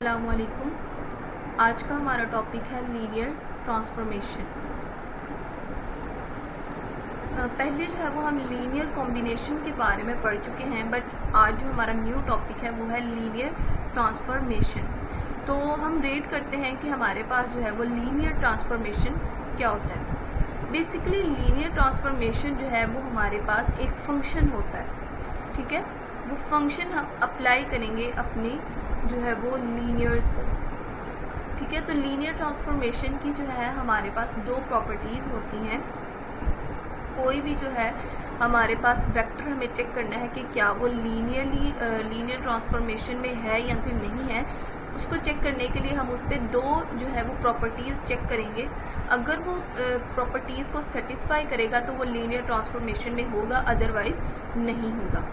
अस्सलामुअलैकुम। आज का हमारा टॉपिक है लीनियर ट्रांसफॉर्मेशन। पहले जो है वो हम लीनियर कॉम्बिनेशन के बारे में पढ़ चुके हैं, बट आज जो हमारा न्यू टॉपिक है वो है लीनियर ट्रांसफॉर्मेशन। तो हम रेड करते हैं कि हमारे पास जो है वो लीनियर ट्रांसफॉर्मेशन क्या होता है। बेसिकली लीनियर ट्रांसफॉर्मेशन जो है वो हमारे पास एक फंक्शन होता है, ठीक है। वो फंक्शन हम अप्लाई करेंगे अपनी जो है वो लीनियर्स पर, ठीक है। तो लीनियर ट्रांसफॉर्मेशन की जो है हमारे पास दो प्रॉपर्टीज़ होती हैं। कोई भी जो है हमारे पास वेक्टर हमें चेक करना है कि क्या वो लीनियर ट्रांसफॉर्मेशन में है या फिर नहीं है। उसको चेक करने के लिए हम उस पर दो जो है वो प्रॉपर्टीज़ चेक करेंगे। अगर वो प्रॉपर्टीज़ को सेटिस्फाई करेगा तो वो लीनियर ट्रांसफॉर्मेशन में होगा, अदरवाइज नहीं होगा।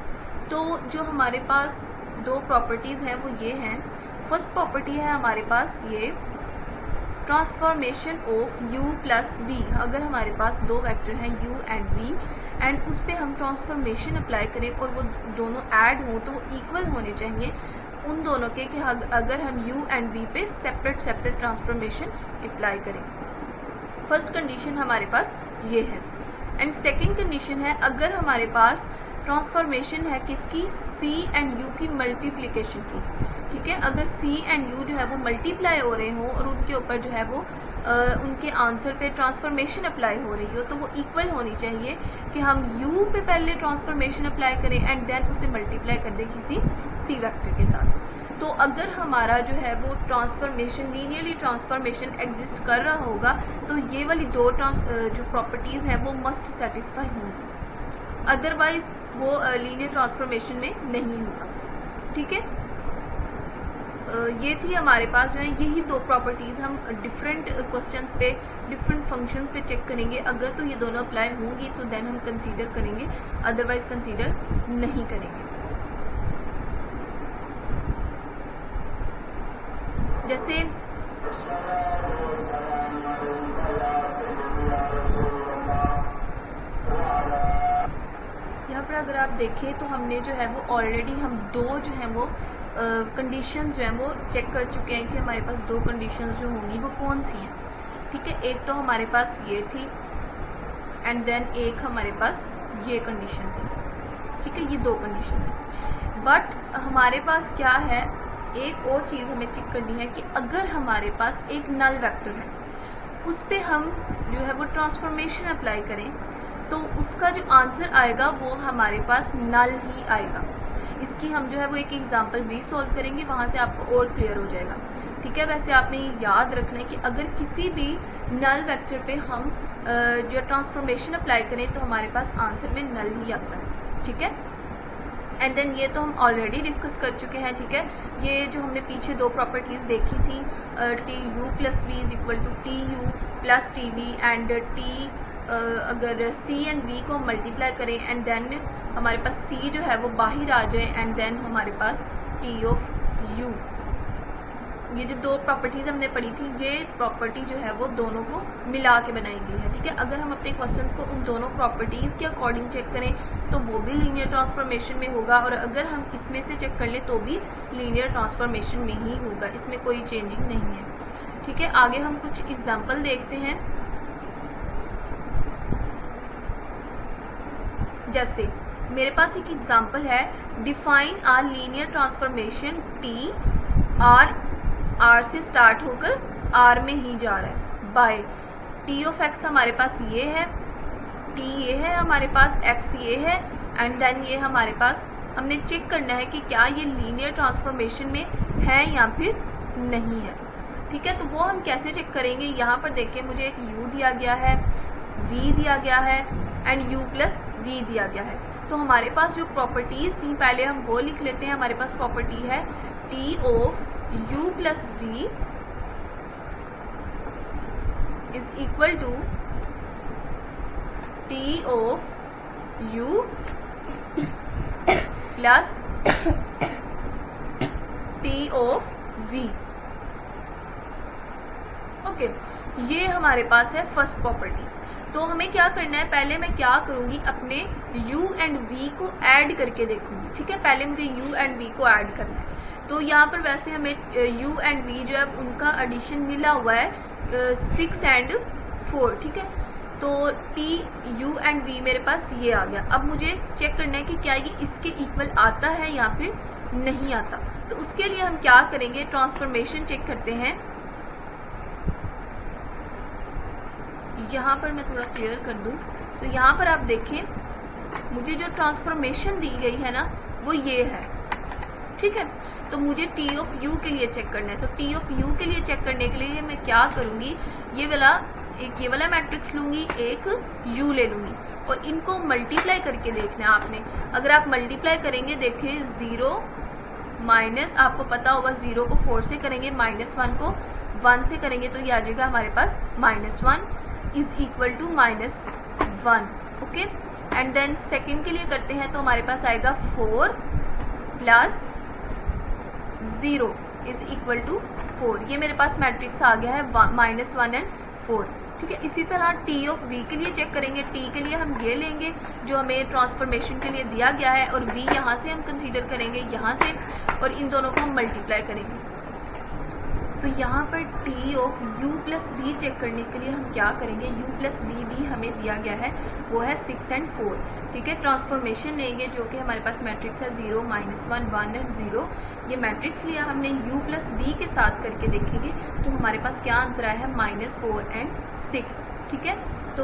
तो जो हमारे पास दो प्रॉपर्टीज़ हैं वो ये हैं। फर्स्ट प्रॉपर्टी है हमारे पास ये transformation of u plus v। अगर हमारे पास दो वेक्टर हैं u एंड v एंड उस पर हम ट्रांसफॉर्मेशन अप्लाई करें और वो दोनों ऐड हों तो वो इक्वल होने चाहिए उन दोनों के कि अगर हम u एंड v पे सेपरेट ट्रांसफॉर्मेशन अप्लाई करें। फर्स्ट कंडीशन हमारे पास ये है। एंड सेकेंड कंडीशन है अगर हमारे पास ट्रांसफॉर्मेशन है किसकी, c एंड u की मल्टीप्लिकेशन की, ठीक है। अगर c एंड u जो है वो मल्टीप्लाई हो रहे हों और उनके ऊपर जो है वो उनके आंसर पे ट्रांसफॉर्मेशन अप्लाई हो रही हो तो वो इक्वल होनी चाहिए कि हम u पे पहले ट्रांसफॉर्मेशन अप्लाई करें एंड देन उसे मल्टीप्लाई कर दें किसी c वेक्टर के साथ। तो अगर हमारा जो है वो ट्रांसफॉर्मेशन लीनियरली ट्रांसफॉर्मेशन एग्जिस्ट कर रहा होगा तो ये वाली दो जो प्रॉपर्टीज़ हैं वो मस्ट सेटिस्फाई होंगी, अदरवाइज वो लीनियर ट्रांसफॉर्मेशन में नहीं होगा, ठीक है। ये थी हमारे पास जो है यही दो प्रॉपर्टीज़ हम डिफरेंट क्वेश्चंस पे डिफरेंट फंक्शंस पे चेक करेंगे। अगर तो ये दोनों अप्लाई होंगी तो देन हम कंसीडर करेंगे, अदरवाइज कंसीडर नहीं करेंगे। जैसे यहाँ पर अगर आप देखें तो हमने जो है वो ऑलरेडी हम दो जो है वो कंडीशंस जो हैं वो चेक कर चुके हैं कि हमारे पास दो कंडीशंस जो होंगी वो कौन सी हैं, ठीक है। एक तो हमारे पास ये थी एंड देन एक हमारे पास ये कंडीशन थी, ठीक है। ये दो कंडीशन थी, बट हमारे पास क्या है, एक और चीज़ हमें चेक करनी है कि अगर हमारे पास एक नल वेक्टर है उस पर हम जो है वो ट्रांसफॉर्मेशन अप्लाई करें तो उसका जो आंसर आएगा वो हमारे पास नल ही आएगा। इसकी हम जो है वो एक एग्जांपल भी सॉल्व करेंगे, वहाँ से आपको और क्लियर हो जाएगा, ठीक है। वैसे आपने ये याद रखना है कि अगर किसी भी नल वेक्टर पे हम जो ट्रांसफॉर्मेशन अप्लाई करें तो हमारे पास आंसर में नल ही आता है, ठीक है। एंड देन ये तो हम ऑलरेडी डिस्कस कर चुके हैं, ठीक है। ये जो हमने पीछे दो प्रॉपर्टीज़ देखी थी T U plus V is equal to T U plus T V and T अगर c एंड v को मल्टीप्लाई करें एंड देन हमारे पास c जो है वो बाहर आ जाए एंड देन हमारे पास t ऑफ u। ये जो दो प्रॉपर्टीज़ हमने पढ़ी थी ये प्रॉपर्टी जो है वो दोनों को मिला के बनाई गई है, ठीक है। अगर हम अपने क्वेश्चंस को उन दोनों प्रॉपर्टीज़ के अकॉर्डिंग चेक करें तो वो भी लीनियर ट्रांसफॉर्मेशन में होगा, और अगर हम इसमें से चेक कर लें तो भी लीनियर ट्रांसफॉर्मेशन में ही होगा, इसमें कोई चेंजिंग नहीं है, ठीक है। आगे हम कुछ एग्जाम्पल देखते हैं। जैसे मेरे पास एक एग्जांपल है, define R linear transformation T R से स्टार्ट होकर आर में ही जा रहा है बाय टी ऑफ एक्स। हमारे पास ये है, टी ये है हमारे पास, एक्स ये है एंड देन ये हमारे पास हमने चेक करना है कि क्या ये लीनियर ट्रांसफॉर्मेशन में है या फिर नहीं है, ठीक है। तो वो हम कैसे चेक करेंगे, यहाँ पर देखें मुझे एक u दिया गया है, v दिया गया है एंड u प्लस v दिया गया है। तो हमारे पास जो प्रॉपर्टीज़ थी पहले हम वो लिख लेते हैं। हमारे पास प्रॉपर्टी है t of u plus v is equal to t of u plus t of v। Okay, ये हमारे पास है फर्स्ट प्रॉपर्टी। तो हमें क्या करना है, पहले मैं क्या करूँगी, अपने u एंड v को ऐड करके देखूँगी। ठीक है, पहले मुझे u एंड v को ऐड करना है। तो यहाँ पर वैसे हमें u एंड v जो है उनका एडिशन मिला हुआ है 6 एंड 4, ठीक है। तो t u एंड v मेरे पास ये आ गया। अब मुझे चेक करना है कि क्या ये इसके इक्वल आता है या फिर नहीं आता। तो उसके लिए हम क्या करेंगे, ट्रांसफॉर्मेशन चेक करते हैं। यहाँ पर मैं थोड़ा क्लियर कर दूँ तो यहाँ पर आप देखें मुझे जो ट्रांसफॉर्मेशन दी गई है ना वो ये है, ठीक है। तो मुझे टी ऑफ यू के लिए चेक करना है। तो टी ऑफ यू के लिए चेक करने के लिए मैं क्या करूँगी, ये वाला मैट्रिक्स लूँगी, एक यू ले लूँगी और इनको मल्टीप्लाई करके देखना है आपने। अगर आप मल्टीप्लाई करेंगे, देखें 0 माइनस, आपको पता होगा 0 को 4 से करेंगे, -1 को 1 से करेंगे तो ये आ जाएगा हमारे पास -1 is equal to -1, okay. And then second के लिए करते हैं तो हमारे पास आएगा 4 प्लस 0 इज इक्वल टू 4। ये मेरे पास मैट्रिक्स आ गया है -1 एंड 4, ठीक है। इसी तरह टी ऑफ वी के लिए चेक करेंगे। टी के लिए हम ये लेंगे जो हमें ट्रांसफॉर्मेशन के लिए दिया गया है और वी यहाँ से हम कंसीडर करेंगे यहाँ से, और इन दोनों को हम मल्टीप्लाई करेंगे। तो यहाँ पर T of u plus V check करने के लिए हम क्या करेंगे, u प्लस वी भी हमें दिया गया है, वो है 6 एंड 4, ठीक है। ट्रांसफॉर्मेशन लेंगे जो कि हमारे पास मैट्रिक्स है 0 -1 1 एंड 0। ये मैट्रिक्स लिया हमने, u प्लस वी के साथ करके देखेंगे तो हमारे पास क्या आंसर आया है -4 एंड 6, ठीक है। तो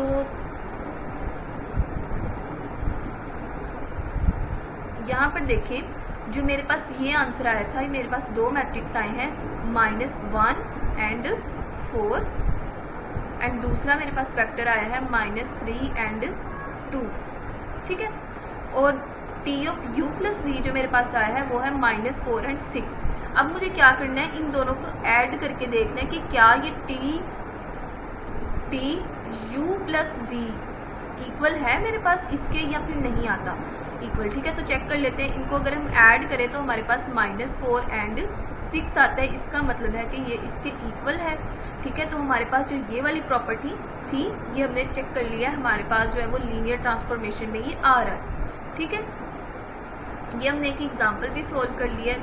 यहाँ पर देखें जो मेरे पास ये आंसर आया था, मेरे पास दो मैट्रिक्स आए हैं -1 एंड 4 एंड दूसरा मेरे पास वेक्टर आया है -3 एंड 2, ठीक है। और T of u plus V जो मेरे पास आया है वो है -4 एंड 6। अब मुझे क्या करना है, इन दोनों को ऐड करके देखना है कि क्या ये T u plus V equal है मेरे पास इसके या फिर नहीं आता इक्वल, ठीक है। तो चेक कर लेते हैं इनको। अगर हम ऐड करें तो हमारे पास -4 एंड 6 आता है, इसका मतलब है कि ये इसके इक्वल है, ठीक है। तो हमारे पास जो ये वाली प्रॉपर्टी थी ये हमने चेक कर लिया, हमारे पास जो है वो लीनियर ट्रांसफॉर्मेशन में ये आ रहा है, ठीक है। ये हमने एक एग्जाम्पल भी सोल्व कर लिया है।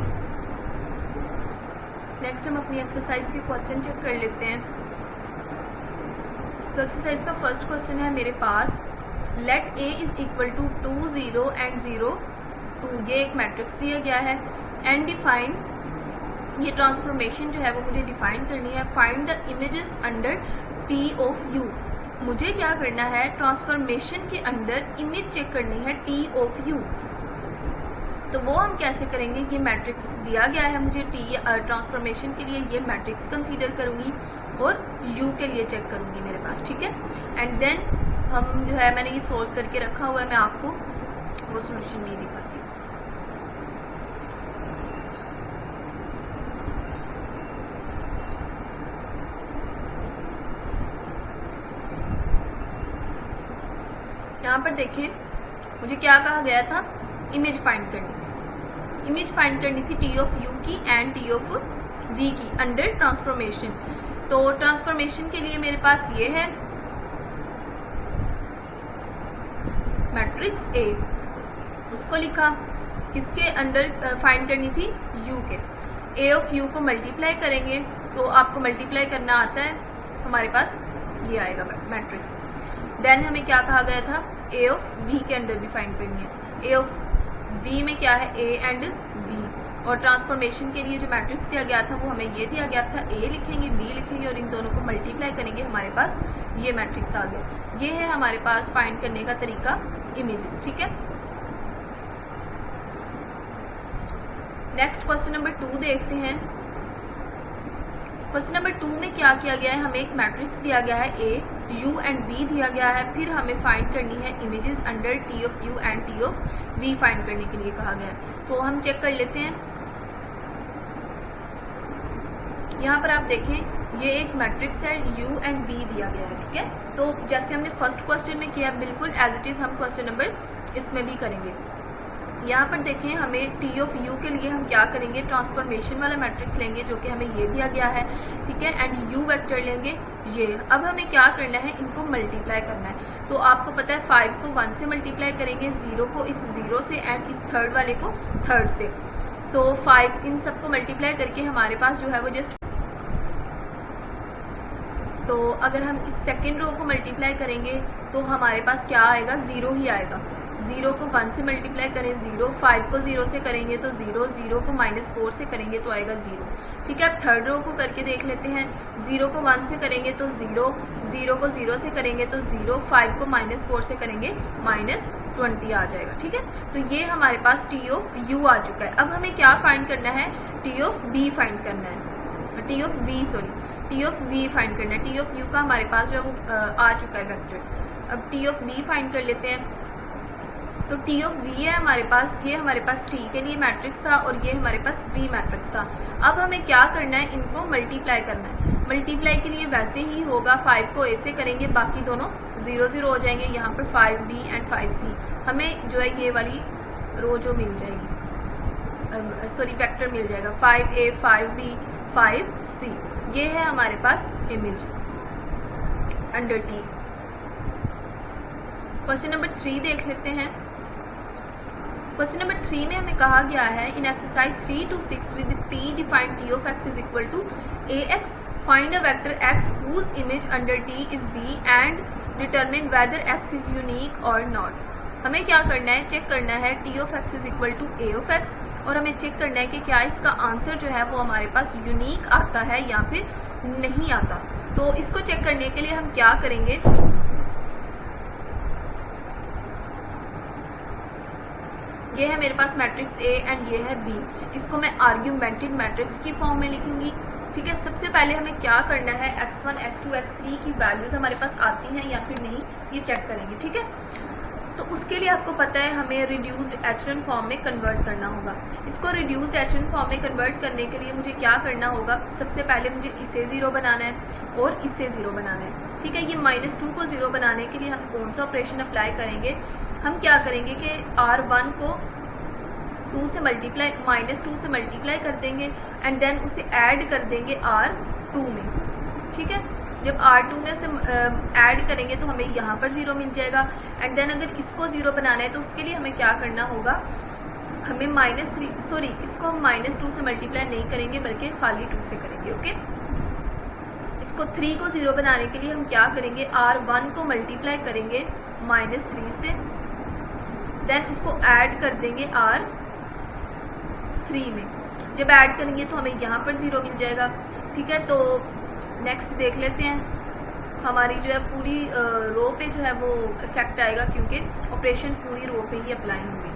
नेक्स्ट हम अपनी एक्सरसाइज के क्वेश्चन चेक कर लेते हैं। तो एक्सरसाइज का फर्स्ट क्वेश्चन है मेरे पास, let a is equal to 2 0 and 0 2। ये एक मैट्रिक्स दिया गया है एंड डिफाइन, ये ट्रांसफॉर्मेशन जो है वो मुझे डिफाइन करनी है। Find the images under t of u। मुझे क्या करना है, ट्रांसफॉर्मेशन के अंदर इमेज चेक करनी है t ऑफ u। तो वो हम कैसे करेंगे, ये मैट्रिक्स दिया गया है मुझे t ट्रांसफॉर्मेशन के लिए, ये मैट्रिक्स कंसीडर करूँगी और u के लिए चेक करूँगी मेरे पास, ठीक है। एंड देन हम जो है मैंने ये सोल्व करके रखा हुआ है, मैं आपको वो सॉल्यूशन भी दिखाती हूँ। यहाँ पर देखें मुझे क्या कहा गया था, इमेज फाइंड करनी थी। इमेज फाइंड करनी थी टी ऑफ यू की एंड टी ऑफ वी की अंडर ट्रांसफॉर्मेशन। तो ट्रांसफॉर्मेशन के लिए मेरे पास ये है मैट्रिक्स A, उसको लिखा, किसके अंडर फाइंड करनी थी, U के। A ऑफ U को मल्टीप्लाई करेंगे तो आपको मल्टीप्लाई करना आता है, हमारे पास ये आएगा मैट्रिक्स। देन हमें क्या कहा गया था, A ऑफ V के अंडर भी फाइंड करनी है। A ऑफ V में क्या है, A एंड B। और ट्रांसफॉर्मेशन के लिए जो मैट्रिक्स दिया गया था वो हमें ये दिया गया था, A लिखेंगे, B लिखेंगे और इन दोनों को मल्टीप्लाई करेंगे, हमारे पास ये मैट्रिक्स आ गया। ये है हमारे पास फाइंड करने का तरीका, इमेजेस, ठीक है। नेक्स्ट क्वेश्चन नंबर 2 देखते हैं। क्वेश्चन नंबर 2 में क्या किया गया है, हमें एक मैट्रिक्स दिया गया है A, U एंड V दिया गया है, फिर हमें फाइंड करनी है images under T of U and T of V find करने के लिए कहा गया है। तो हम चेक कर लेते हैं। यहाँ पर आप देखें ये एक मैट्रिक्स है, U एंड V दिया गया है, ठीक है। तो जैसे हमने फर्स्ट क्वेश्चन में किया बिल्कुल एज इट इज हम क्वेश्चन नंबर इसमें भी करेंगे। यहाँ पर देखें हमें टी ऑफ यू के लिए हम क्या करेंगे, ट्रांसफॉर्मेशन वाला मैट्रिक्स लेंगे जो कि हमें ये दिया गया है, ठीक है। एंड यू वेक्टर लेंगे ये। अब हमें क्या करना है, इनको मल्टीप्लाई करना है। तो आपको पता है 5 को 1 से मल्टीप्लाई करेंगे, 0 को इस 0 से एंड इस थर्ड वाले को थर्ड से। तो 5 इन सबको मल्टीप्लाई करके हमारे पास जो है वो जस्ट, तो अगर हम इस सेकेंड रो को मल्टीप्लाई करेंगे तो हमारे पास क्या आएगा, 0 ही आएगा। 0 को 1 से मल्टीप्लाई करें 0, 5 को 0 से करेंगे तो 0, 0 को -4 से करेंगे तो आएगा 0। ठीक है, अब थर्ड रो को करके देख लेते हैं। 0 को 1 से करेंगे तो 0, 0 को 0 से करेंगे तो 0, 5 को -4 से करेंगे -20 आ जाएगा। ठीक है, तो ये हमारे पास टी ऑफ यू आ चुका है। अब हमें क्या फाइंड करना है, टी ऑफ बी फाइंड करना है, टी ऑफ वी फाइंड करना है। टी ऑफ यू का हमारे पास जो है वो आ चुका है वेक्टर। अब टी ऑफ बी फाइंड कर लेते हैं। तो टी ऑफ वी है हमारे पास, ये हमारे पास टी के लिए मैट्रिक्स था और ये हमारे पास बी मैट्रिक्स था। अब हमें क्या करना है, इनको मल्टीप्लाई करना है। मल्टीप्लाई के लिए वैसे ही होगा, 5 को ए से करेंगे, बाकी दोनों 0 0 हो जाएंगे। यहाँ पर 5b एंड 5c हमें जो है ये वाली रो जो मिल जाएगी, सॉरी वेक्टर मिल जाएगा, 5a 5b 5c। ये है हमारे पास image under T. Question number 3 देख लेते हैं। क्वेश्चन नंबर 3 में हमें कहा गया है, in exercise 3 to 6 with T defined T of x is equal to ax, find a vector x whose image under t is b and determine whether x is unique और not. हमें क्या करना है, चेक करना है T of x is equal to a of x, और हमें check करना है कि क्या इसका आंसर जो है वो हमारे पास यूनिक आता है या फिर नहीं आता। तो इसको चेक करने के लिए हम क्या करेंगे, ये है मेरे पास मैट्रिक्स A एंड ये है B, इसको मैं आर्ग्यूमेंटेड मैट्रिक्स की फॉर्म में लिखूंगी। ठीक है, सबसे पहले हमें क्या करना है, x1 x2 x3 की वैल्यूज हमारे पास आती हैं या फिर नहीं, ये चेक करेंगे। ठीक है, तो उसके लिए आपको पता है हमें रिड्यूस्ड एचरन फॉर्म में कन्वर्ट करना होगा। इसको रिड्यूस्ड एचरन फॉर्म में कन्वर्ट करने के लिए मुझे क्या करना होगा, सबसे पहले मुझे इसे 0 बनाना है और इसे 0 बनाना है। ठीक है, ये -2 को 0 बनाने के लिए हम कौन सा ऑपरेशन अप्लाई करेंगे, हम क्या करेंगे कि R1 को 2 से मल्टीप्लाई, -2 से मल्टीप्लाई कर देंगे एंड देन उसे ऐड कर देंगे R2 में। ठीक है, जब R2 में उसे ऐड करेंगे तो हमें यहाँ पर 0 मिल जाएगा एंड देन अगर इसको 0 बनाना है तो उसके लिए हमें क्या करना होगा, हमें इसको हम -2 से मल्टीप्लाई नहीं करेंगे बल्कि खाली 2 से करेंगे। ओके, इसको 3 को 0 बनाने के लिए हम क्या करेंगे, R1 को मल्टीप्लाई करेंगे -3 से, देन उसको ऐड कर देंगे R3 में। जब ऐड करेंगे तो हमें यहाँ पर 0 मिल जाएगा। ठीक है, तो नेक्स्ट देख लेते हैं। हमारी जो है पूरी रो पे जो है वो इफेक्ट आएगा क्योंकि ऑपरेशन पूरी रो पे ही अप्लाई होंगे।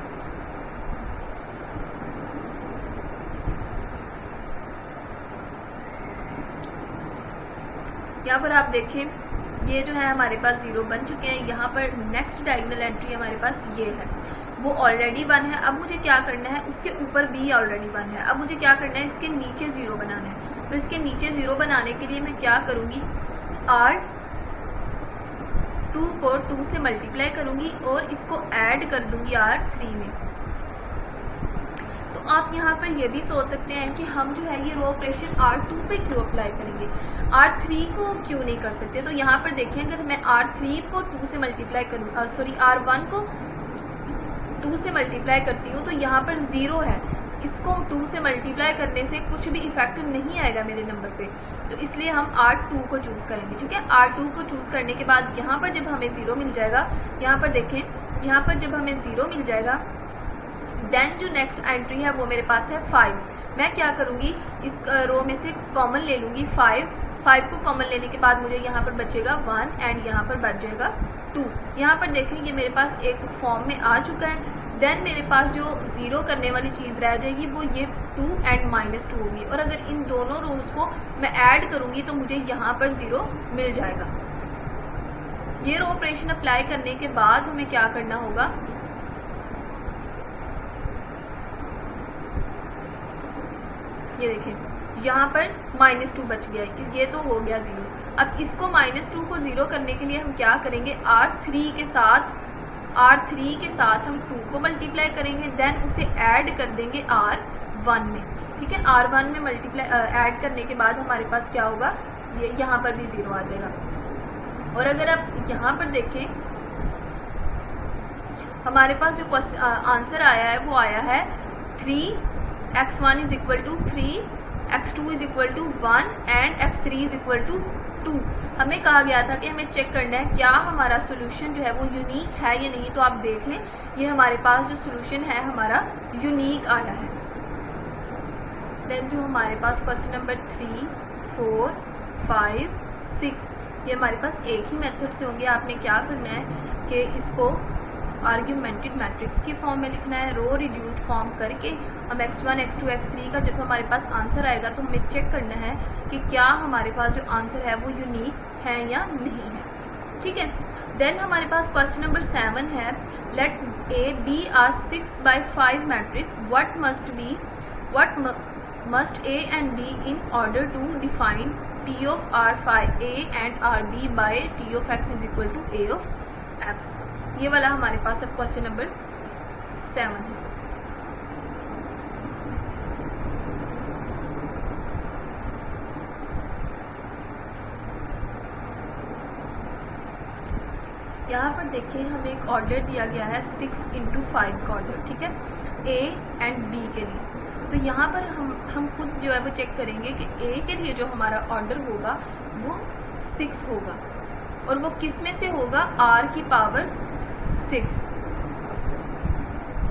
यहाँ पर आप देखें, ये जो है हमारे पास 0 बन चुके हैं। यहाँ पर नेक्स्ट डायगोनल एंट्री हमारे पास ये है, वो ऑलरेडी 1 है। अब मुझे क्या करना है, उसके ऊपर भी ऑलरेडी 1 है। अब मुझे क्या करना है, इसके नीचे 0 बनाना है। तो इसके नीचे 0 बनाने के लिए मैं क्या करूँगी, R2 को 2 से मल्टीप्लाई करूँगी और इसको ऐड कर दूँगी R3 में। तो आप यहाँ पर ये भी सोच सकते हैं कि हम जो है ये रो ऑपरेशन R2 पे क्यों अप्लाई करेंगे, R3 को क्यों नहीं कर सकते। तो यहाँ पर देखें, अगर मैं R3 को 2 से मल्टीप्लाई करूँ, R1 को 2 से मल्टीप्लाई करती हूँ तो यहाँ पर 0 है, इसको 2 से मल्टीप्लाई करने से कुछ भी इफेक्ट नहीं आएगा मेरे नंबर पे। तो इसलिए हम R2 को चूज़ करेंगे। ठीक है, R2 को चूज़ करने के बाद यहाँ पर जब हमें 0 मिल जाएगा, यहाँ पर देखें, यहाँ पर जब हमें 0 मिल जाएगा देन जो नेक्स्ट एंट्री है वो मेरे पास है 5। मैं क्या करूँगी, इस रो में से कॉमन ले लूँगी 5 को कॉमन लेने के बाद मुझे यहाँ पर बचेगा 1 एंड यहाँ पर बच जाएगा 2। यहाँ पर देखें, ये मेरे पास एक फॉर्म में आ चुका है। देन मेरे पास जो 0 करने वाली चीज़ रह जाएगी वो ये 2 एंड -2 होगी, और अगर इन दोनों रोज को मैं ऐड करूँगी तो मुझे यहाँ पर 0 मिल जाएगा। ये रो ऑपरेशन अप्लाई करने के बाद हमें क्या करना होगा, ये देखें यहाँ पर -2 बच गया, ये तो हो गया 0। अब इसको -2 को 0 करने के लिए हम क्या करेंगे, R3 के साथ हम 2 को मल्टीप्लाई करेंगे, देन उसे ऐड कर देंगे R1 में। ठीक है, R1 में मल्टीप्लाई ऐड करने के बाद हमारे पास क्या होगा, ये यहाँ पर भी 0 आ जाएगा। और अगर आप यहाँ पर देखें, हमारे पास जो आंसर आया है वो आया है 3 x1 is equal to 3, x2 is equal to 1 and x3 is equal to 2। हमें कहा गया था कि हमें चेक करना है क्या हमारा सोल्यूशन जो है वो यूनिक है या नहीं। तो आप देख लें, ये हमारे पास जो सोल्यूशन है हमारा यूनिक आया है। देन जो हमारे पास क्वेश्चन नंबर 3, 4, 5, 6 ये हमारे पास एक ही मेथड से होंगे। आपने क्या करना है कि इसको आर्ग्यूमेंटेड मैट्रिक्स की फॉर्म में लिखना है, रो रिड्यूस्ड फॉर्म करके हम x1, x2, x3 का जब हमारे पास आंसर आएगा तो हमें चेक करना है कि क्या हमारे पास जो आंसर है वो यूनिक है या नहीं है। ठीक है। देन हमारे पास क्वेश्चन नंबर 7 है, let A be a 6/5 matrix, what must A and B in order to define T of R5 A and RB by T of X is equal to A of X। ये वाला हमारे पास अब question number 7 है। यहाँ पर देखिए हमें एक ऑर्डर दिया गया है 6x5 का ऑर्डर, ठीक है, A एंड B के लिए। तो यहाँ पर हम खुद जो है वो चेक करेंगे कि A के लिए जो हमारा ऑर्डर होगा वो 6 होगा और वो किस में से होगा, R की पावर 6,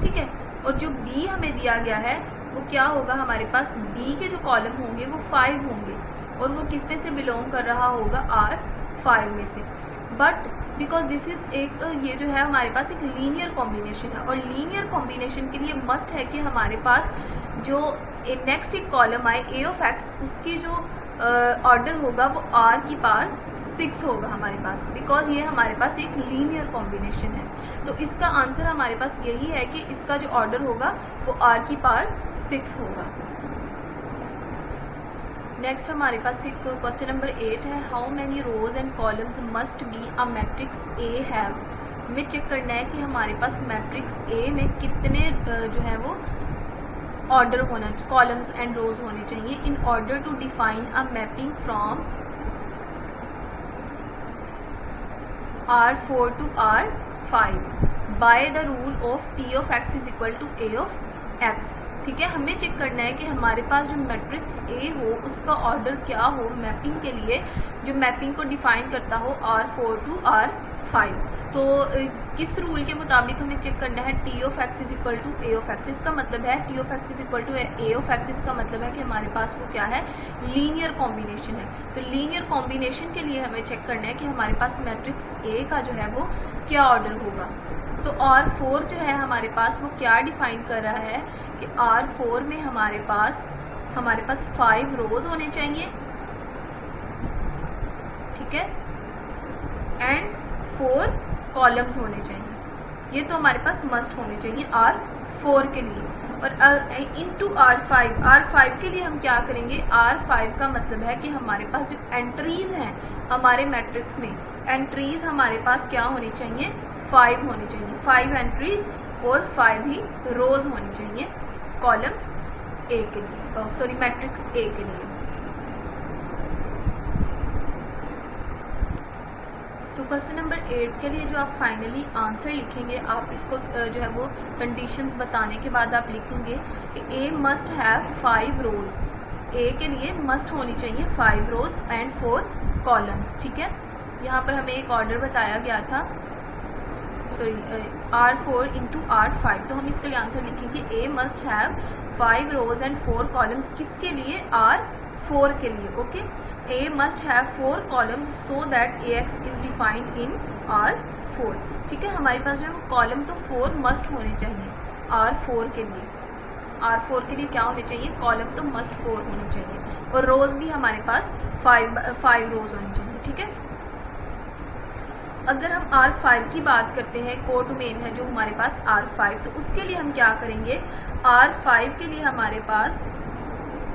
ठीक है। और जो B हमें दिया गया है वो क्या होगा, हमारे पास B के जो कॉलम होंगे वो 5 होंगे और वो किस में से बिलोंग कर रहा होगा, R5 में से। बट बिकॉज दिस इज एक ये जो है हमारे पास एक लीनियर कॉम्बिनेशन है और लीनियर कॉम्बिनेशन के लिए मस्ट है कि हमारे पास जो नेक्स्ट एक कॉलम आए A ऑफ X उसकी जो ऑर्डर होगा वो R की पावर 6 होगा हमारे पास, बिकॉज ये हमारे पास एक लीनियर कॉम्बिनेशन है। तो इसका आंसर हमारे पास यही है कि इसका जो ऑर्डर होगा वो R की पावर 6 होगा। नेक्स्ट हमारे पास एक क्वेश्चन नंबर 8 है, how many rose and columns must be a matrix A have. हमें चेक करना है कि हमारे पास मैट्रिक्स A में कितने जो है वो ऑर्डर होना, कॉलम्स एंड रोज होने चाहिए in order to define a mapping from R4 to R5 by the rule of T of X is equal to A of X। ठीक है, हमें चेक करना है कि हमारे पास जो मैट्रिक्स A हो उसका ऑर्डर क्या हो मैपिंग के लिए, जो मैपिंग को डिफाइन करता हो R4 to R5। तो किस रूल के मुताबिक हमें चेक करना है, T of X is equal to A of X। इसका मतलब है T of X is equal to A of X, इसका मतलब है कि हमारे पास वो क्या है, लीनियर कॉम्बिनेशन है। तो लीनियर कॉम्बिनेशन के लिए हमें चेक करना है कि हमारे पास मैट्रिक्स A का जो है वो क्या ऑर्डर होगा। तो R4 जो है हमारे पास वो क्या डिफाइन कर रहा है कि R4 में हमारे पास 5 रोज होने चाहिए, ठीक है, एंड 4 कॉलम्स होने चाहिए। ये तो हमारे पास मस्ट होने चाहिए R4 के लिए। और इनटू R5 के लिए हम क्या करेंगे, R5 का मतलब है कि हमारे पास जो एंट्रीज हैं हमारे मैट्रिक्स में, एंट्रीज हमारे पास क्या होनी चाहिए, 5 होनी चाहिए, 5 एंट्रीज और 5 ही रोज होनी चाहिए कॉलम A के लिए, सॉरी मैट्रिक्स A के लिए। तो क्वेश्चन नंबर 8 के लिए जो आप फाइनली आंसर लिखेंगे, आप इसको जो है वो कंडीशंस बताने के बाद आप लिखेंगे कि A must have 5 rows. A के लिए मस्ट होनी चाहिए 5 रोज एंड 4 कॉलम्स, ठीक है। यहाँ पर हमें एक ऑर्डर बताया गया था, सॉरी R4 इंटू R5, तो हम इसके लिए आंसर लिखेंगे A must have 5 rows and 4 columns, किसके लिए, R4 के लिए, okay. A must have 4 columns so that AX is defined in R4, ठीक है। हमारे पास जो है वो कॉलम तो 4 मस्ट होने चाहिए R4 के लिए, R4 के लिए क्या होने चाहिए, कॉलम तो मस्ट 4 होने चाहिए और रोज भी हमारे पास 5 रोज होनी चाहिए, ठीक है। अगर हम R5 की बात करते हैं, कोडोमेन है जो हमारे पास R5, तो उसके लिए हम क्या करेंगे, R5 के लिए हमारे पास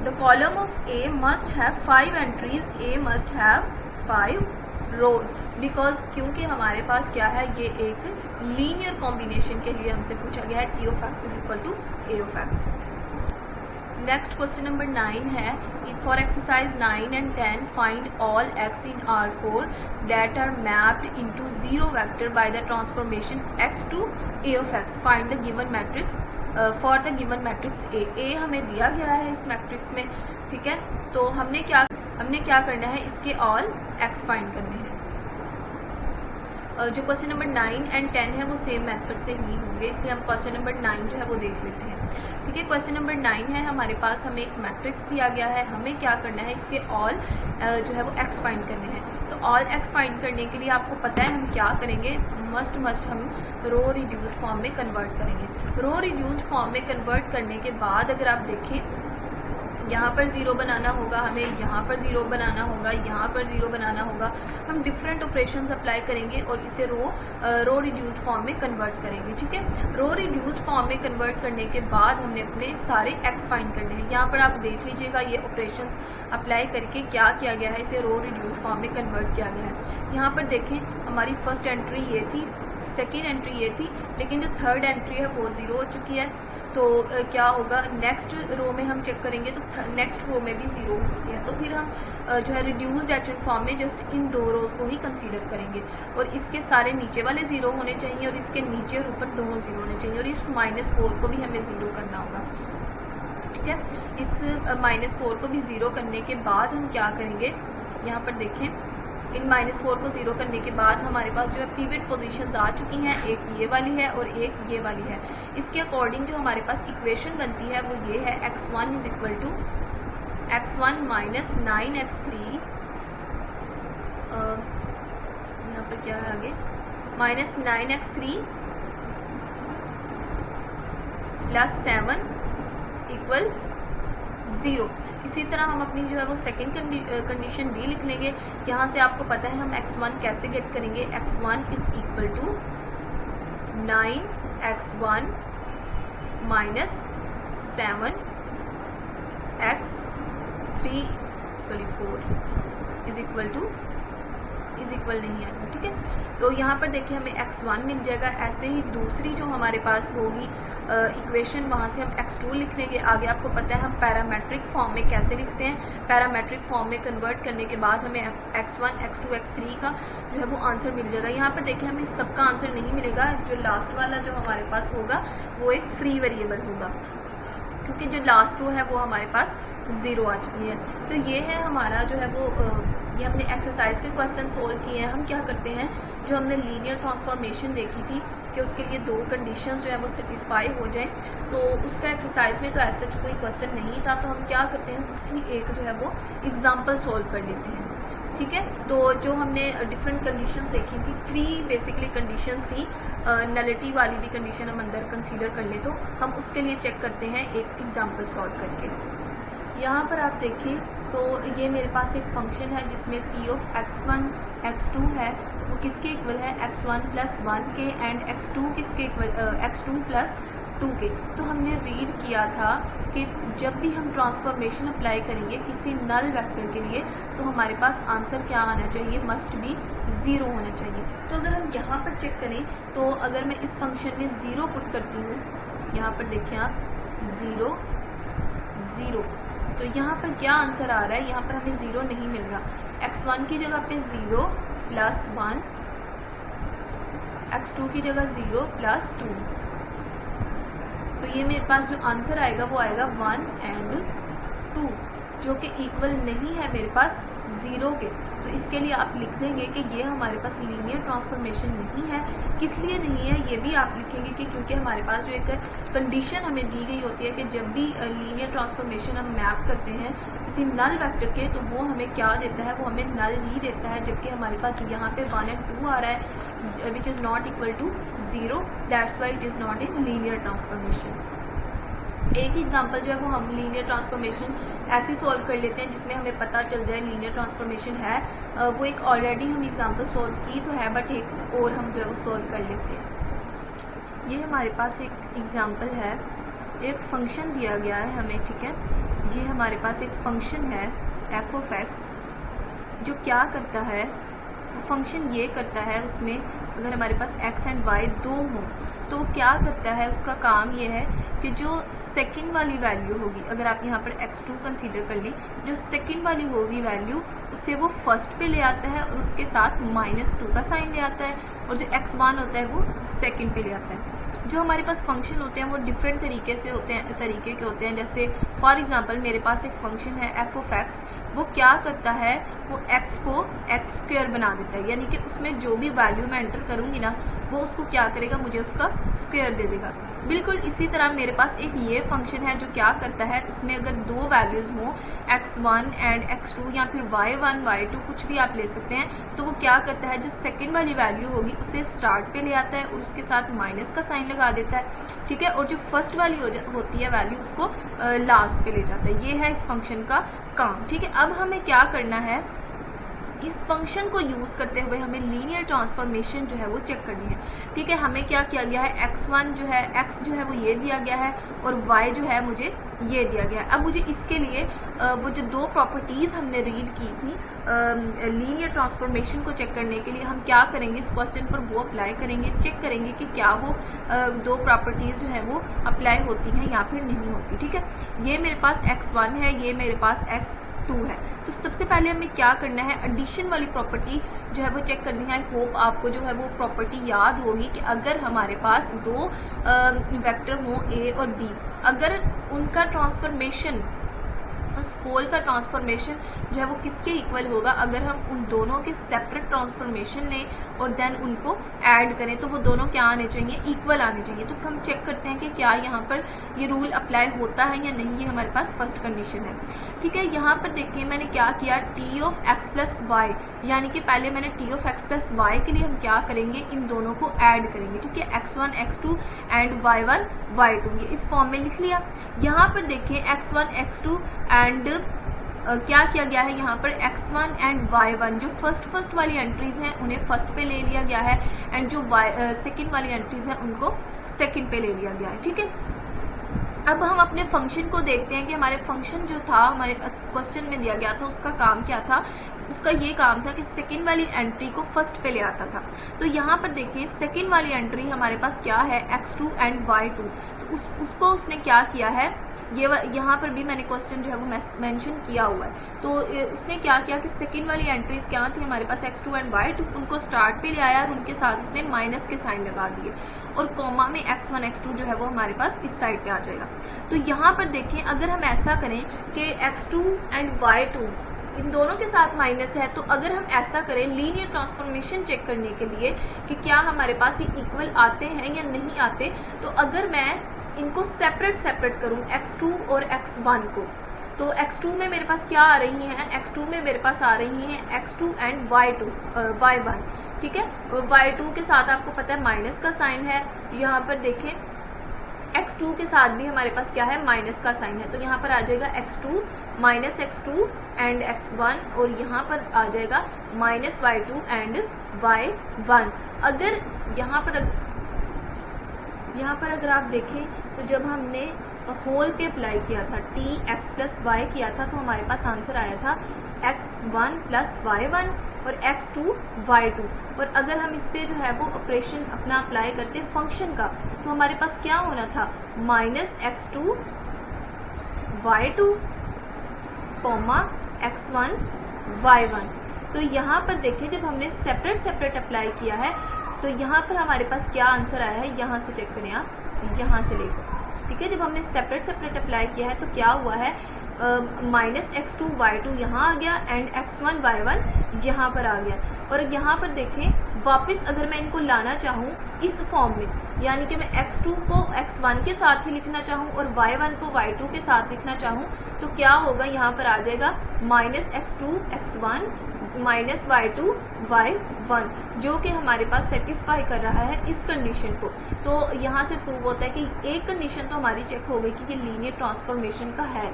the column of A must have 5 entries, A must have 5 rows, because क्योंकि हमारे पास क्या है, ये एक लीनियर कॉम्बिनेशन के लिए हमसे पूछा गया है T of X is equal to A of X। Next question number 9 है, for exercise 9 and 10 find all x in R4 that are mapped into 0 vector by the transformation x to A of X, find the given matrix for the given matrix a हमें दिया गया है इस matrix में, ठीक है। तो हमने क्या करना है, इसके ऑल एक्स फाइंड करने हैं। जो क्वेश्चन नंबर 9 एंड 10 है वो सेम मेथड से ही होंगे, इसलिए हम क्वेश्चन नंबर 9 जो है वो देख लेते हैं, ठीक है। क्वेश्चन नंबर 9 है, हमारे पास हमें एक मैट्रिक्स दिया गया है, हमें क्या करना है, इसके ऑल जो है वो एक्स फाइंड करने हैं। तो ऑल एक्स फाइंड करने के लिए आपको पता है हम क्या करेंगे, मस्ट हम रो रिड्यूस्ड फॉर्म में कन्वर्ट करेंगे। रो रिड्यूस्ड फॉर्म में कन्वर्ट करने के बाद अगर आप देखें, यहाँ पर ज़ीरो बनाना होगा हमें, यहाँ पर ज़ीरो बनाना होगा, यहाँ पर ज़ीरो बनाना होगा। हम डिफरेंट ऑपरेशंस अप्लाई करेंगे और इसे रो रिड्यूस्ड फॉर्म में कन्वर्ट करेंगे, ठीक है। रो रिड्यूस्ड फॉर्म में कन्वर्ट करने के बाद हमने अपने सारे एक्स फाइंड करने हैं। यहाँ पर आप देख लीजिएगा ये ऑपरेशंस अप्लाई करके क्या किया गया है, इसे रो रिड्यूस्ड फॉर्म में कन्वर्ट किया गया है। यहाँ पर देखें हमारी फर्स्ट एंट्री ये थी, सेकेंड एंट्री ये थी, लेकिन जो थर्ड एंट्री है वो ज़ीरो हो चुकी है। तो क्या होगा, नेक्स्ट रो में हम चेक करेंगे तो नेक्स्ट रो में भी ज़ीरो हो चुकी है। तो फिर हम जो है रिड्यूस्ड एचेंट फॉर्म में जस्ट इन दो रोज़ को ही कंसीडर करेंगे और इसके सारे नीचे वाले ज़ीरो होने चाहिए और इसके नीचे और ऊपर दोनों ज़ीरो होने चाहिए और इस -4 को भी हमें ज़ीरो करना होगा, ठीक है। इस -4 को भी ज़ीरो करने के बाद हम क्या करेंगे, यहाँ पर देखें, इन -4 को ज़ीरो करने के बाद हमारे पास जो है पिवट पोजीशंस आ चुकी हैं, एक ये वाली है और एक ये वाली है। इसके अकॉर्डिंग जो हमारे पास इक्वेशन बनती है वो ये है, x1 is equal to x1 minus 9x3, यहाँ पर क्या है आगे, माइनस 9x3 प्लस 7 इक्वल 0। इसी तरह हम अपनी जो है वो सेकेंड कंडीशन भी लिख लेंगे। यहाँ से आपको पता है हम x1 कैसे गेट करेंगे, x1 is equal to 9x1 minus 7x3 4 is equal नहीं है, ठीक है। तो यहाँ पर देखिए हमें x1 मिल जाएगा। ऐसे ही दूसरी जो हमारे पास होगी इक्वेशन, वहाँ से हम x2 लिख लेंगे। आगे आपको पता है हम पैरामेट्रिक फॉर्म में कैसे लिखते हैं, पैरामेट्रिक फॉर्म में कन्वर्ट करने के बाद हमें x1 x2 x3 का जो है वो आंसर मिल जाएगा। यहाँ पर देखिए हमें सबका आंसर नहीं मिलेगा, जो लास्ट वाला जो हमारे पास होगा वो एक फ्री वेरिएबल होगा, क्योंकि जो लास्ट रो है वो हमारे पास 0 आ चुकी है। तो ये है हमारा जो है वो ये हमने एक्सरसाइज के क्वेश्चन सोल्व किए हैं। हम क्या करते हैं, जो हमने लीनियर ट्रांसफॉर्मेशन देखी थी कि उसके लिए दो कंडीशंस जो है वो सेटिस्फाई हो जाए, तो उसका एक्सरसाइज में तो ऐसा कोई क्वेश्चन नहीं था, तो हम क्या करते हैं उसकी एक जो है वो एग्जाम्पल सोल्व कर लेते हैं, ठीक है। तो जो हमने डिफरेंट कंडीशंस देखी थी, 3 बेसिकली कंडीशंस थी, नलिटी वाली भी कंडीशन हम अंदर कंसीडर कर ले, तो हम उसके लिए चेक करते हैं एक एग्जाम्पल सॉल्व करके। यहाँ पर आप देखिए तो ये मेरे पास एक फंक्शन है जिसमें p ऑफ x1 x2 है, वो किसके इक्वल है, x1 प्लस 1 के, एंड x2 किसके इक्वल, x2 प्लस 2 के। तो हमने रीड किया था कि जब भी हम ट्रांसफॉर्मेशन अप्लाई करेंगे किसी नल वेक्टर के लिए, तो हमारे पास आंसर क्या आना चाहिए, मस्ट बी 0 होना चाहिए। तो अगर हम यहाँ पर चेक करें, तो अगर मैं इस फंक्शन में 0 पुट करती हूँ, यहाँ पर देखें आप 0 0, तो यहाँ पर क्या आंसर आ रहा है, यहाँ पर हमें 0 नहीं मिल रहा। x1 की जगह पे 0 प्लस 1, x2 की जगह 0 प्लस 2, तो ये मेरे पास जो आंसर आएगा वो आएगा 1 एंड 2, जो कि इक्वल नहीं है मेरे पास 0 के। तो इसके लिए आप लिख देंगे कि ये हमारे पास लीनियर ट्रांसफॉर्मेशन नहीं है। किस लिए नहीं है ये भी आप लिखेंगे कि क्योंकि हमारे पास जो एक कंडीशन हमें दी गई होती है कि जब भी लीनियर ट्रांसफॉर्मेशन हम मैप करते हैं किसी नल वेक्टर के, तो वो हमें क्या देता है, वो हमें नल ही देता है, जबकि हमारे पास यहाँ पे 1 एंड 2 आ रहा है which is not equal to 0, that's why it is not in linear transformation. एक एग्जांपल जो है वो हम लीनियर ट्रांसफॉर्मेशन ऐसे सॉल्व कर लेते हैं जिसमें हमें पता चल जाए लीनियर ट्रांसफॉर्मेशन है, वो एक ऑलरेडी हम एग्जांपल सॉल्व की तो है, बट एक और हम जो है वो सॉल्व कर लेते हैं। ये हमारे पास एक एग्जांपल है, एक फंक्शन दिया गया है हमें, ठीक है। ये हमारे पास एक फंक्शन है f ऑफ x, जो क्या करता है, वो फंक्शन ये करता है, उसमें अगर हमारे पास x एंड y दो हों तो क्या करता है, उसका काम ये है कि जो सेकंड वाली वैल्यू होगी, अगर आप यहाँ पर x2 कंसीडर कर लें, जो सेकंड वाली होगी वैल्यू उसे वो फर्स्ट पे ले आता है और उसके साथ -2 का साइन ले आता है, और जो x1 होता है वो सेकंड पे ले आता है। जो हमारे पास फंक्शन होते हैं वो डिफरेंट तरीके के होते हैं। जैसे फॉर एग्जांपल मेरे पास एक फंक्शन है एफ ऑफ एक्स, वो क्या करता है, वो एक्स को एक्स स्क्वायर बना देता है, यानी कि उसमें जो भी वैल्यू मैं एंटर करूँगी ना वो उसको क्या करेगा, मुझे उसका स्क्वायर दे देगा। बिल्कुल इसी तरह मेरे पास एक ये फंक्शन है जो क्या करता है, उसमें अगर दो वैल्यूज़ हों x1 एंड x2 या फिर y1 y2 कुछ भी आप ले सकते हैं, तो वो क्या करता है, जो सेकंड वाली वैल्यू होगी उसे स्टार्ट पे ले आता है और उसके साथ माइनस का साइन लगा देता है, ठीक है, और जो फर्स्ट वाली होती है वैल्यू उसको लास्ट पे ले जाता है। ये है इस फंक्शन का काम, ठीक है। अब हमें क्या करना है, इस फंक्शन को यूज़ करते हुए हमें लीनियर ट्रांसफॉर्मेशन जो है वो चेक करनी है, ठीक है। हमें क्या किया गया है, x1 जो है, x जो है वो ये दिया गया है और y जो है मुझे ये दिया गया है। अब मुझे इसके लिए वो जो दो प्रॉपर्टीज़ हमने रीड की थी लीनियर ट्रांसफॉर्मेशन को चेक करने के लिए, हम क्या करेंगे, इस क्वेश्चन पर वो अप्लाई करेंगे, चेक करेंगे कि क्या वो दो प्रॉपर्टीज़ जो है वो अप्लाई होती हैं या फिर नहीं होती, ठीक है। ये मेरे पास x1 है, ये मेरे पास x2 है। तो सबसे पहले हमें क्या करना है, एडिशन वाली प्रॉपर्टी जो है वो चेक करनी है। आई होप आपको जो है वो प्रॉपर्टी याद होगी कि अगर हमारे पास दो वेक्टर हों a और b, अगर उनका ट्रांसफॉर्मेशन, उस होल का ट्रांसफॉर्मेशन जो है वो किसके इक्वल होगा, अगर हम उन दोनों के सेपरेट ट्रांसफॉर्मेशन लें और देन उनको ऐड करें तो वो दोनों क्या आने चाहिए, इक्वल आने चाहिए। तो हम चेक करते हैं कि क्या यहाँ पर ये रूल अप्लाई होता है या नहीं, ये हमारे पास फर्स्ट कंडीशन है, ठीक है। यहाँ पर देखिए मैंने क्या किया, T of X plus Y, यानी कि पहले मैंने T of X plus Y के लिए हम क्या करेंगे, इन दोनों को ऐड करेंगे, ठीक है, x1 x2 and y1 y2, ये इस फॉर्म में लिख लिया। यहाँ पर देखिए x1 x2 एंड क्या किया गया है, यहाँ पर x1 एंड y1 जो फर्स्ट वाली एंट्रीज हैं उन्हें फर्स्ट पे ले लिया गया है एंड जो सेकंड वाली एंट्रीज हैं उनको सेकंड पे ले लिया गया है, ठीक है। अब हम अपने फंक्शन को देखते हैं कि हमारे फंक्शन जो था, हमारे क्वेश्चन में दिया गया था, उसका काम क्या था। उसका ये काम था कि सेकंड वाली एंट्री को फर्स्ट पे ले आता था। तो यहाँ पर देखिए सेकंड वाली एंट्री हमारे पास क्या है, x2 एंड y2, तो उसको उसने क्या किया है, ये यहाँ पर भी मैंने क्वेश्चन जो है वो मेंशन किया हुआ है। तो उसने क्या किया कि सेकंड वाली एंट्रीज क्या थी हमारे पास, x2 एंड y2, उनको स्टार्ट पे ले आया और उनके साथ उसने माइनस के साइन लगा दिए और कॉमा में x1 x2 जो है वो हमारे पास इस साइड पे आ जाएगा। तो यहाँ पर देखें अगर हम ऐसा करें कि x2 एंड y2 इन दोनों के साथ माइनस है, तो अगर हम ऐसा करें लीनियर ट्रांसफॉर्मेशन चेक करने के लिए कि क्या हमारे पास ये इक्वल आते हैं या नहीं आते, तो अगर मैं इनको सेपरेट करूं x2 और x1 को, तो x2 में मेरे पास क्या आ रही हैं, x2 में मेरे पास आ रही हैं x2 एंड y1, ठीक है। y2 के साथ आपको पता है माइनस का साइन है, यहाँ पर देखें x2 के साथ भी हमारे पास क्या है, माइनस का साइन है, तो यहाँ पर आ जाएगा x2 minus x2 and x1 और यहाँ पर आ जाएगा माइनस y2 एंड y1। अगर यहाँ पर अगर आप देखें तो जब हमने होल पे अप्लाई किया था, टी एक्स प्लस वाई किया था, तो हमारे पास आंसर आया था x1 प्लस y1 और x2 y2। और अगर हम इस पे जो है वो ऑपरेशन अपना अप्लाई करते फंक्शन का, तो हमारे पास क्या होना था, minus x2 y2 comma x1 y1। तो यहाँ पर देखिए जब हमने सेपरेट अप्लाई किया है तो यहाँ पर हमारे पास क्या आंसर आया है, यहाँ से चेक करें आप, यहाँ से लेकर, ठीक है। जब हमने सेपरेट अप्लाई किया है तो क्या हुआ है, माइनस x2 y2 यहाँ आ गया एंड x1 y1 यहाँ पर आ गया। और यहाँ पर देखें वापस अगर मैं इनको लाना चाहूँ इस फॉर्म में, यानी कि मैं x2 को x1 के साथ ही लिखना चाहूँ और y1 को y2 के साथ लिखना चाहूँ, तो क्या होगा, यहाँ पर आ जाएगा minus x2 x1 minus y2 y1, जो कि हमारे पास सेटिस्फाई कर रहा है इस कंडीशन को। तो यहाँ से प्रूव होता है कि एक कंडीशन तो हमारी चेक हो गई कि ये लीनियर ट्रांसफॉर्मेशन का है।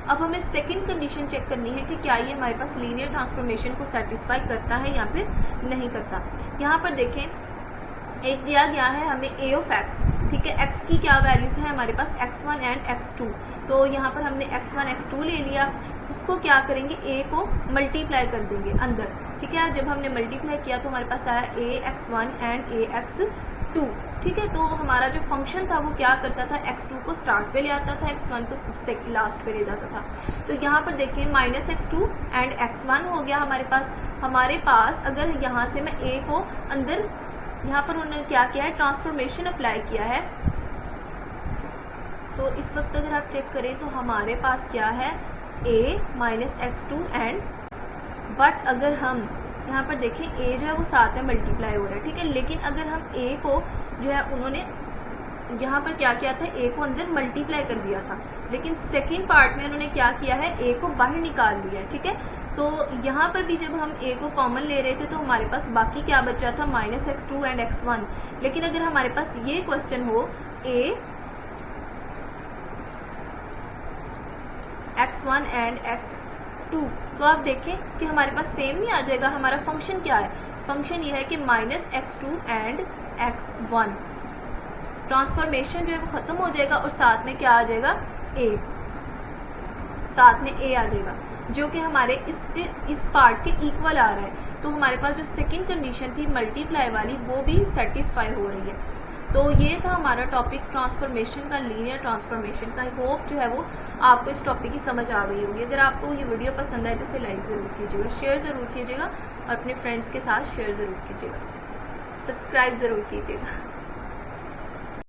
अब हमें सेकंड कंडीशन चेक करनी है कि क्या ये हमारे पास लीनियर ट्रांसफॉर्मेशन को सेटिस्फाई करता है या फिर नहीं करता। यहाँ पर देखें एक दिया गया है हमें a ऑफ x, ठीक है, x की क्या वैल्यूज़ है हमारे पास, x1 एंड x2। तो यहाँ पर हमने x1 x2 ले लिया, उसको क्या करेंगे, a को मल्टीप्लाई कर देंगे अंदर, ठीक है। जब हमने मल्टीप्लाई किया तो हमारे पास आया ax1 एंड ax2, ठीक है। तो हमारा जो फंक्शन था वो क्या करता था, x2 को स्टार्ट पे ले आता था, x1 को लास्ट पे ले जाता था। तो यहाँ पर देखिए माइनस x2 एंड x1 हो गया हमारे पास अगर यहाँ से मैं a को अंदर, यहाँ पर उन्होंने क्या किया है, ट्रांसफॉर्मेशन अप्लाई किया है तो इस वक्त अगर आप चेक करें तो हमारे पास क्या है a minus x2 and, but अगर हम यहाँ पर देखें a जो है वो साथ में मल्टीप्लाई हो रहा है, ठीक है। लेकिन अगर हम a को जो है उन्होंने यहाँ पर क्या किया था, a को अंदर मल्टीप्लाई कर दिया था, लेकिन सेकेंड पार्ट में उन्होंने क्या किया है, a को बाहर निकाल लिया है, ठीक है। तो यहाँ पर भी जब हम a को कॉमन ले रहे थे तो हमारे पास बाकी क्या बचा था, माइनस x2 एंड x1। लेकिन अगर हमारे पास ये क्वेश्चन हो a x1 एंड x2, तो आप देखें कि हमारे पास सेम नहीं आ जाएगा। हमारा फंक्शन क्या है, फंक्शन ये है कि minus x2 and x1, transformation जो है वो ख़त्म हो जाएगा और साथ में क्या आ जाएगा, a, साथ में a आ जाएगा, जो कि हमारे इस पार्ट के इक्वल आ रहा है। तो हमारे पास जो सेकंड कंडीशन थी मल्टीप्लाई वाली वो भी सेटिस्फाई हो रही है। तो ये था हमारा टॉपिक ट्रांसफॉर्मेशन का, लीनियर ट्रांसफॉर्मेशन का। होप जो है वो आपको इस टॉपिक की समझ आ गई होगी। अगर आपको ये वीडियो पसंद आए तो इसे लाइक ज़रूर कीजिएगा, शेयर ज़रूर कीजिएगा और अपने फ्रेंड्स के साथ शेयर ज़रूर कीजिएगा, सब्सक्राइब ज़रूर कीजिएगा।